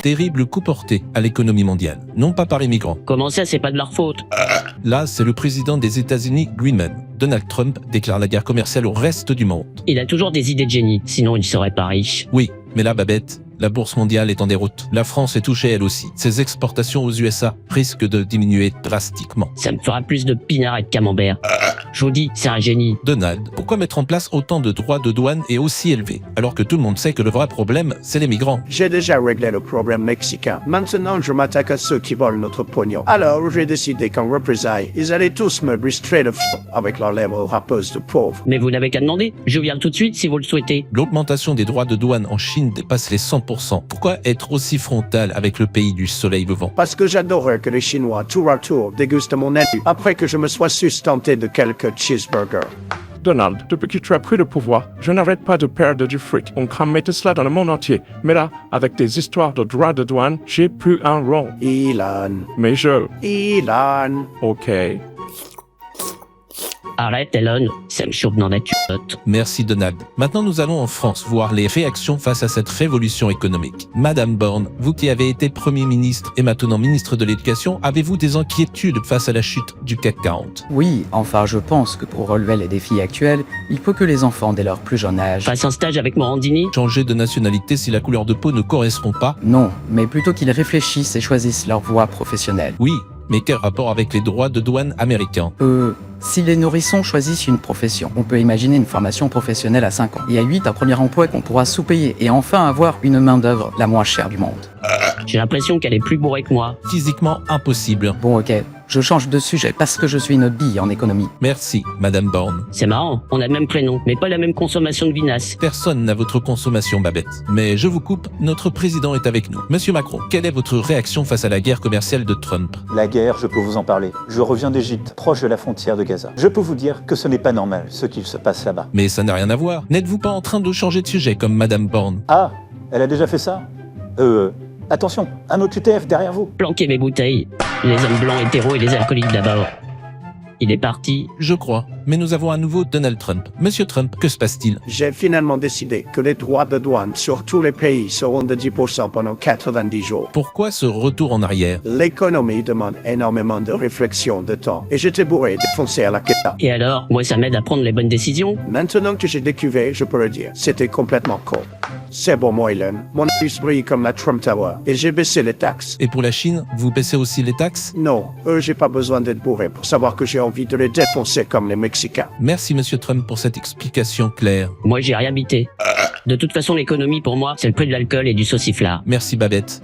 Terrible coup porté à l'économie mondiale, non pas par les migrants. Comment ça, c'est pas de leur faute? Là, c'est le président des États-Unis lui-même. Donald Trump déclare la guerre commerciale au reste du monde. Il a toujours des idées de génie, sinon il serait pas riche. Oui, mais là, Babette, la bourse mondiale est en déroute. La France est touchée elle aussi. Ses exportations aux USA risquent de diminuer drastiquement. Ça me fera plus de pinard et de camembert. Je vous dis, c'est un génie. Donald, pourquoi mettre en place autant de droits de douane et aussi élevés, alors que tout le monde sait que le vrai problème, c'est les migrants? J'ai déjà réglé le problème mexicain. Maintenant, je m'attaque à ceux qui volent notre pognon. Alors, j'ai décidé qu'en représailles, ils allaient tous me bristrer le avec leurs lèvres râpeuses de pauvres. Mais vous n'avez qu'à demander. Je viens tout de suite si vous le souhaitez. L'augmentation des droits de douane en Chine dépasse les 100%. Pourquoi être aussi frontal avec le pays du soleil levant? Parce que j'adorerais que les Chinois, tour à tour, dégustent mon élu après que je me sois sustenté de quelques cheeseburgers. Donald, depuis que tu as pris le pouvoir, je n'arrête pas de perdre du fric. On cramait cela dans le monde entier. Mais là, avec des histoires de droits de douane, j'ai plus un rond. Elon. Mais Elon. ok. Arrête, Elon. Ça me chauffe dans la culotte. Merci Donald. Maintenant nous allons en France voir les réactions face à cette révolution économique. Madame Borne, vous qui avez été Premier ministre et maintenant ministre de l'Éducation, avez-vous des inquiétudes face à la chute du CAC 40? Oui, enfin je pense que pour relever les défis actuels, il faut que les enfants dès leur plus jeune âge... Fasse un stage avec Morandini. Changer de nationalité si la couleur de peau ne correspond pas? Non, mais plutôt qu'ils réfléchissent et choisissent leur voie professionnelle. Oui, mais quel rapport avec les droits de douane américains? Si les nourrissons choisissent une profession, on peut imaginer une formation professionnelle à 5 ans. Et à 8, un premier emploi qu'on pourra sous-payer et enfin avoir une main-d'œuvre la moins chère du monde. J'ai l'impression qu'elle est plus bourrée que moi. Physiquement impossible. Bon ok, je change de sujet parce que je suis une bille en économie. Merci, Madame Borne. C'est marrant, on a le même prénom, mais pas la même consommation de vinasse. Personne n'a votre consommation, Babette. Mais je vous coupe, notre président est avec nous. Monsieur Macron, quelle est votre réaction face à la guerre commerciale de Trump? La guerre, je peux vous en parler. Je reviens d'Égypte, proche de la frontière de Gaza. Je peux vous dire que ce n'est pas normal, ce qu'il se passe là-bas. Mais ça n'a rien à voir. N'êtes-vous pas en train de changer de sujet comme Madame Borne? Ah, elle a déjà fait ça? Attention, un autre UTF derrière vous. Planquez mes bouteilles. Les hommes blancs hétéros et les alcooliques d'abord. Il est parti. Je crois. Mais nous avons à nouveau Donald Trump. Monsieur Trump, que se passe-t-il? J'ai finalement décidé que les droits de douane sur tous les pays seront de 10% pendant 90 jours. Pourquoi ce retour en arrière? L'économie demande énormément de réflexion, de temps, et j'étais bourré de foncer à la quête. Et alors, moi ça m'aide à prendre les bonnes décisions. Maintenant que j'ai décuvé, je peux le dire, c'était complètement con. C'est bon, moi, Elon. Mon puce brille comme la Trump Tower, et j'ai baissé les taxes. Et pour la Chine, vous baissez aussi les taxes? Non, j'ai pas besoin d'être bourré pour savoir que j'ai envie de les défoncer comme les Mexicains. Merci Monsieur Trump pour cette explication claire. Moi j'ai réhabité. De toute façon, l'économie pour moi, c'est le prix de l'alcool et du sauciflard. Merci Babette.